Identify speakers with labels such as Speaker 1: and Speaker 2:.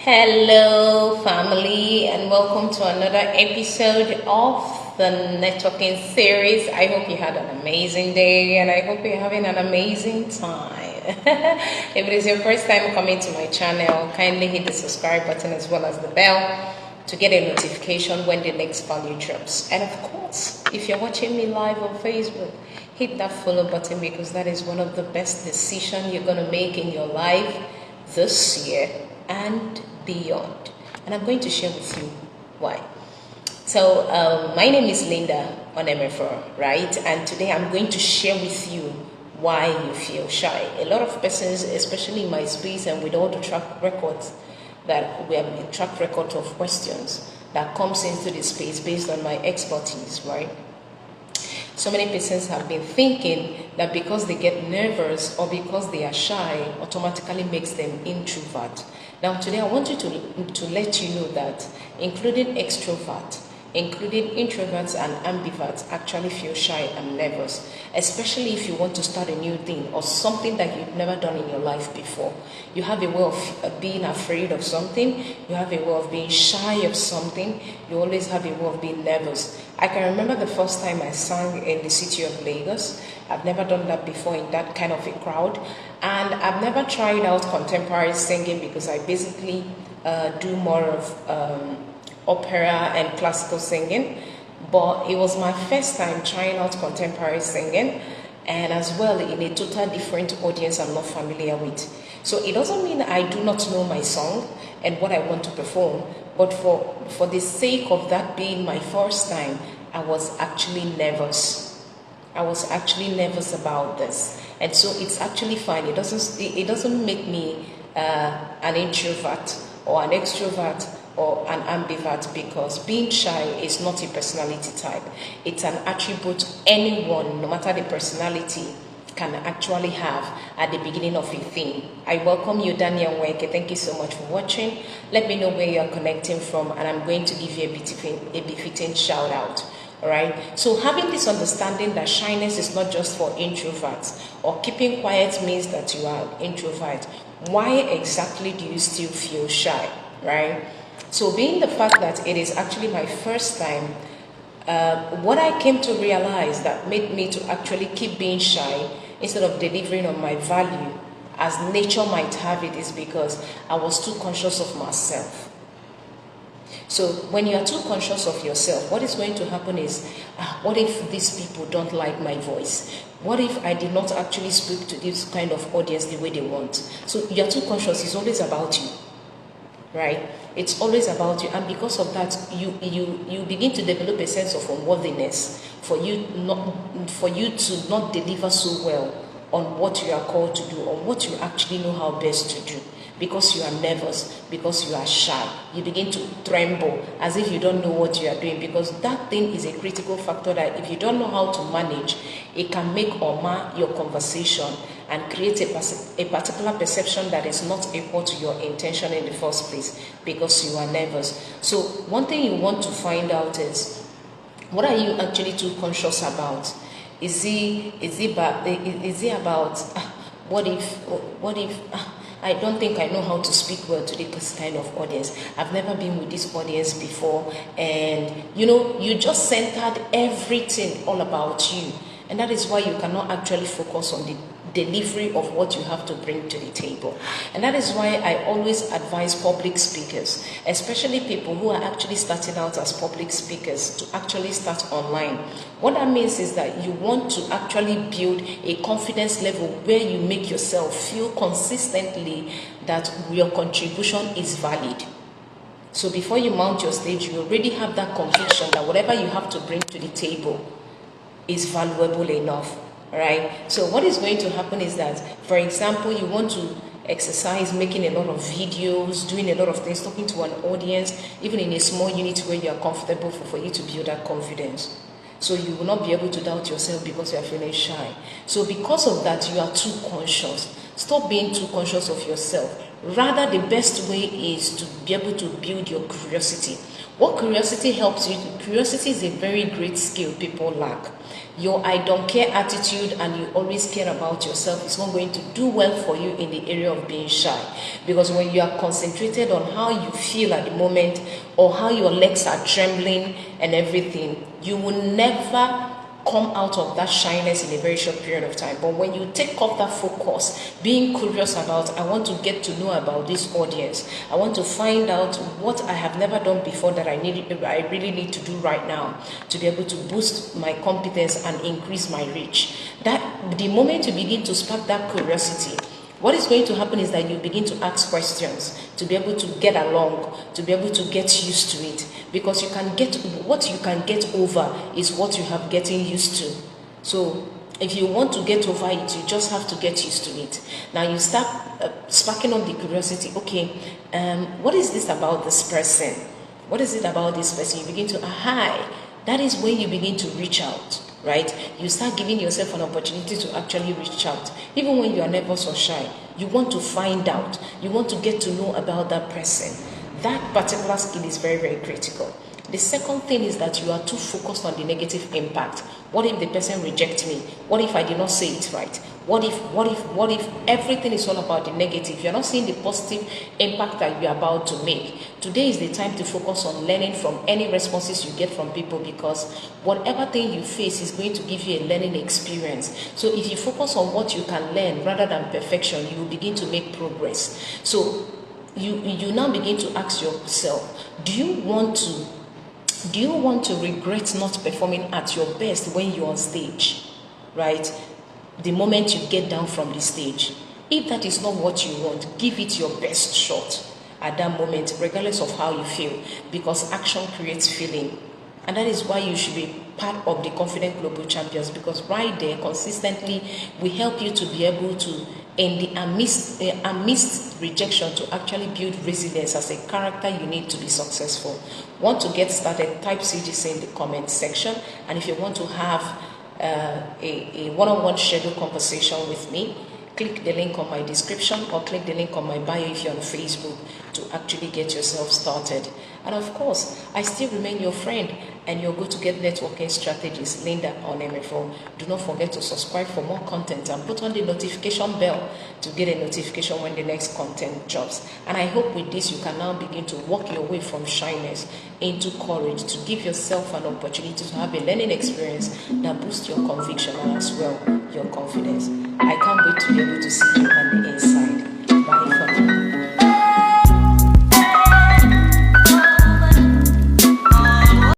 Speaker 1: Hello, family, and welcome to another episode of the networking series. I hope you had an amazing day and I hope you're having an amazing time. If it is your first time coming to my channel, kindly hit the subscribe button as well as the bell to get a notification when the next value drops. And of course, if you're watching me live on Facebook, hit that follow button because that is one of the best decisions you're going to make in your life this year and beyond. And I'm going to share with you why. So my name is Linda Onemefo, right? And today I'm going to share with you why you feel shy. A lot of persons, especially in my space and with all the track records that we have, a track record of questions that comes into this space based on my expertise, right? So many persons have been thinking that because they get nervous or because they are shy, automatically makes them introvert. Now today I want you to let you know that including extrovert, including introverts and ambiverts actually feel shy and nervous, especially if you want to start a new thing or something that you've never done in your life before. You have a way of being afraid of something, you have a way of being shy of something, you always have a way of being nervous. I can remember the first time I sang in the city of Lagos. I've never done that before in that kind of a crowd, and I've never tried out contemporary singing because I basically do more of opera and classical singing, but it was my first time trying out contemporary singing, and as well in a total different audience I'm not familiar with. So it doesn't mean I do not know my song and what I want to perform, but for the sake of that being my first time, I was actually nervous. I was actually nervous about this, and so it's actually fine. It doesn't make me an introvert or an extrovert or an ambivert, because being shy is not a personality type. It's an attribute anyone, no matter the personality, can actually have at the beginning of a thing. I welcome you, Daniel Weke. Thank you so much for watching. Let me know where you're connecting from, and I'm going to give you a befitting shout out. All right. So having this understanding that shyness is not just for introverts, or keeping quiet means that you are an introvert. Why exactly do you still feel shy, right? So being the fact that it is actually my first time, what I came to realize that made me to actually keep being shy instead of delivering on my value as nature might have it is because I was too conscious of myself. So when you are too conscious of yourself, what is going to happen is, what if these people don't like my voice? What if I did not actually speak to this kind of audience the way they want? So you're too conscious. It's always about you, right? It's always about you, and because of that, you begin to develop a sense of unworthiness for you to not deliver so well on what you are called to do, or what you actually know how best to do. Because you are nervous, because you are shy, you begin to tremble as if you don't know what you are doing, because that thing is a critical factor that if you don't know how to manage, it can make or mar your conversation and create a particular perception that is not equal to your intention in the first place because you are nervous. So one thing you want to find out is, what are you actually too conscious about? Is it about what if I don't think I know how to speak well to this kind of audience. I've never been with this audience before, and you just centered everything all about you, and that is why you cannot actually focus on the delivery of what you have to bring to the table. And that is why I always advise public speakers, especially people who are actually starting out as public speakers, to actually start online. What that means is that you want to actually build a confidence level where you make yourself feel consistently that your contribution is valid. So before you mount your stage, you already have that conviction that whatever you have to bring to the table is valuable enough. Right? So what is going to happen is that, for example, you want to exercise making a lot of videos, doing a lot of things, talking to an audience, even in a small unit where you are comfortable for you to build that confidence. So you will not be able to doubt yourself because you are feeling shy. So because of that, you are too conscious. Stop being too conscious of yourself. Rather, the best way is to be able to build your curiosity. What curiosity helps you? Curiosity is a very great skill people lack. Your I don't care attitude and you always care about yourself is not going to do well for you in the area of being shy. Because when you are concentrated on how you feel at the moment or how your legs are trembling and everything, you will never come out of that shyness in a very short period of time. But when you take off that focus, being curious about, I want to get to know about this audience, I want to find out what I have never done before that I really need to do right now to be able to boost my competence and increase my reach. That the moment you begin to spark that curiosity, what is going to happen is that you begin to ask questions to be able to get along, to be able to get used to it. Because you can get, what you can get over is what you have getting used to. So if you want to get over it, you just have to get used to it. Now you start sparking up the curiosity. Okay, what is this about this person? What is it about this person? You begin to, hi. That is when you begin to reach out. Right? You start giving yourself an opportunity to actually reach out. Even when you are nervous or shy, you want to find out. You want to get to know about that person. That particular skill is very, very critical. The second thing is that you are too focused on the negative impact. What if the person rejects me? What if I did not say it right? What if everything is all about the negative? You're not seeing the positive impact that you're about to make. Today is the time to focus on learning from any responses you get from people, because whatever thing you face is going to give you a learning experience. So if you focus on what you can learn rather than perfection, you will begin to make progress. So you now begin to ask yourself, do you want to regret not performing at your best when you're on stage, right? The moment you get down from the stage. If that is not what you want, give it your best shot at that moment, regardless of how you feel, because action creates feeling. And that is why you should be part of the Confident Global Champions, because right there, consistently, we help you to be able to, in the amidst rejection, to actually build resilience as a character you need to be successful. Want to get started? Type CGC in the comment section. And if you want to have a one-on-one scheduled conversation with me, click the link on my description or click the link on my bio if you're on Facebook to actually get yourself started. And of course, I still remain your friend and your go-to-get networking strategist, Linda on MFO. Do not forget to subscribe for more content and put on the notification bell to get a notification when the next content drops. And I hope with this you can now begin to walk your way from shyness into courage, to give yourself an opportunity to have a learning experience that boosts your conviction and as well your confidence. I can't wait to be able to see you on the inside.